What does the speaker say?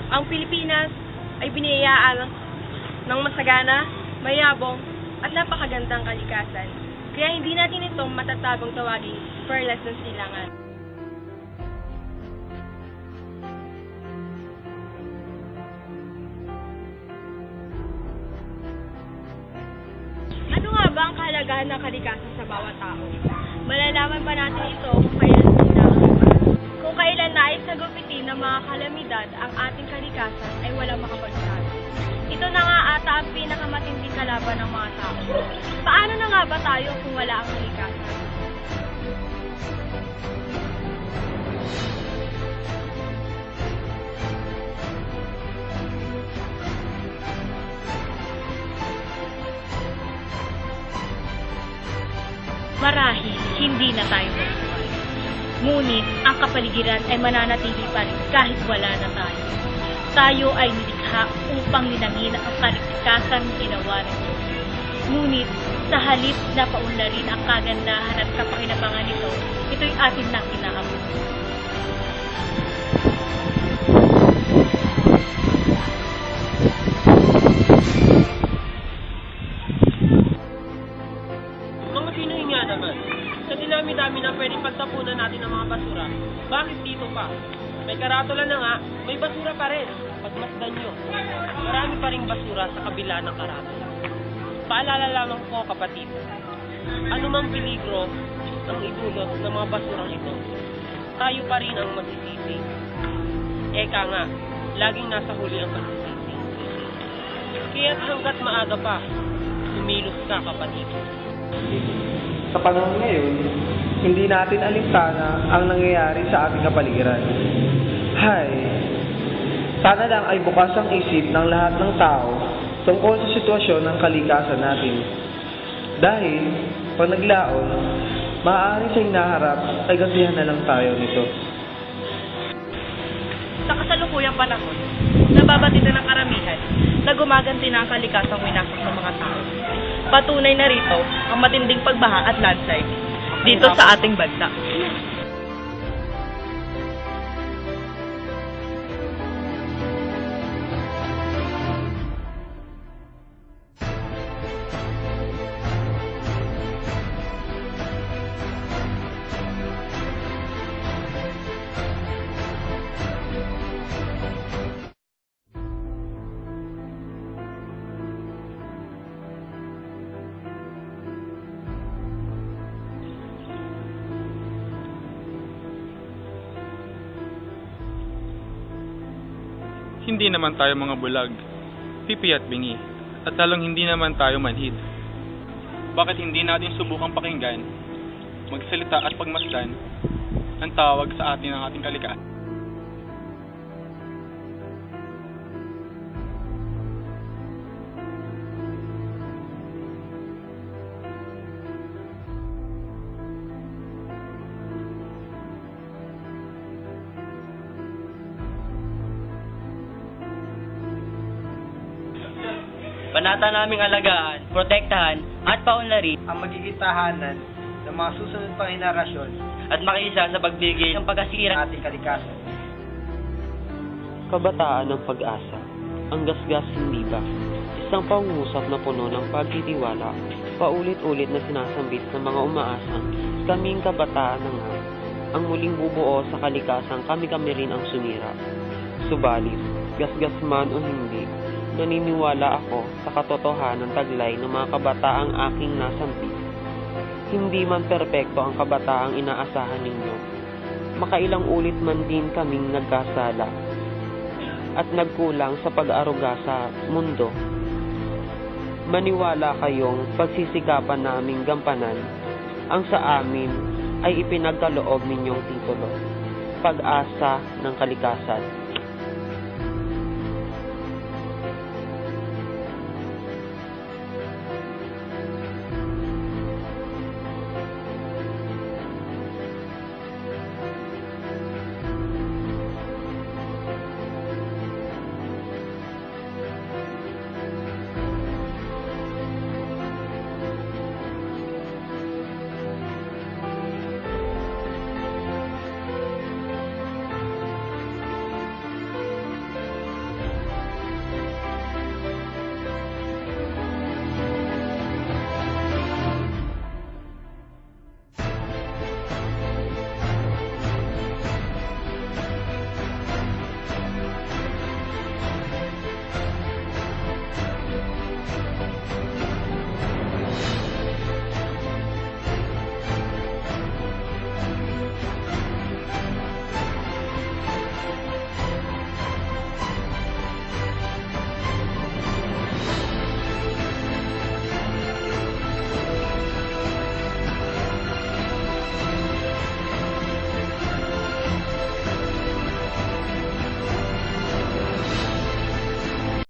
Ang Pilipinas ay biniyayaan ng masagana, mayabong, at napakagandang kalikasan. Kaya hindi natin ito matatagong tawaging pearls ng silangan. Ano nga ba ang kahalagahan ng kalikasan sa bawat tao? Malalaman ba natin ito kung kailan nais na gupitin ng mga kalamidad ang ating kalikasan ay walang makapagsabi. Ito na nga ata ang pinakamatinding kalaban ng mga tao. Paano na nga ba tayo kung wala ang kalikasan? Marahil, hindi na tayo mabuhay. Ngunit, ang kapaligiran ay mananatili pa rin kahit wala na tayo. Tayo ay nilikha upang linangin ang kalikasan ginawa ng Diyos. Ngunit, sa halip na paunlarin ang kagandahan at kapakinabangan nito, ito'y atin nang inaabot. Mga Pinoy nga naman, sa dinami-dami na pwedeng pagtapunan natin ng mga basura, bakit dito pa? May karatula na nga, may basura pa rin. Pagmasdan nyo, marami pa ring basura sa kabila ng karatula. Paalala lamang po kapatid, anumang peligro ang idulot ng mga basurang ito, tayo pa rin ang magsisisi. Eka nga, laging nasa huli ang pagsisisi. Kaya't hanggat maaga pa, sumilos ka kapatid. Sa panahon ngayon, hindi natin alintana ang nangyayari sa ating kapaligiran. Hay, sana lang ay bukas ang isip ng lahat ng tao tungkol sa sitwasyon ng kalikasan natin. Dahil, pag naglaon, maaari sa hinaharap ay gantihan na lang tayo nito. Sa kasalukuyang panahon, nababatid na ng karamihan na gumaganti na ang kalikasang winasok ng mga tao. Patunay na rito ang matinding pagbaha at landslide dito sa ating bansa. Hindi naman tayo mga bulag, pipi at bingi, at lalong hindi naman tayo manhid. Bakit hindi natin subukang pakinggan, magsalita at pagmasdan ang tawag sa atin ng ating kalikasan? Panata naming alagaan, protektahan at paunlarin Ang magiging tahanan ng mga susunod pang henerasyon at makiisa sa pagbigay ng ng pagkasira. ating kalikasan. Kabataan ng pag-asa, ang gasgas hindi ba? Isang pangungusap na puno ng pagtitiwala, paulit-ulit na sinasambit ng mga umaasang kaming kabataan na nga, ang muling bubuo sa kalikasan kami-kami rin ang sumira. Subalit, gasgas man o hindi, naniniwala ako sa katotohanan taglay ng mga kabataang aking nasampit. Hindi man perpekto ang kabataang inaasahan ninyo. Makailang ulit man din kaming nagkasala at nagkulang sa pag-aruga sa mundo. Maniwala kayong pagsisikapan naming gampanan ang sa amin ay ipinagkaloob ninyong titulo, Pag-asa ng Kalikasan.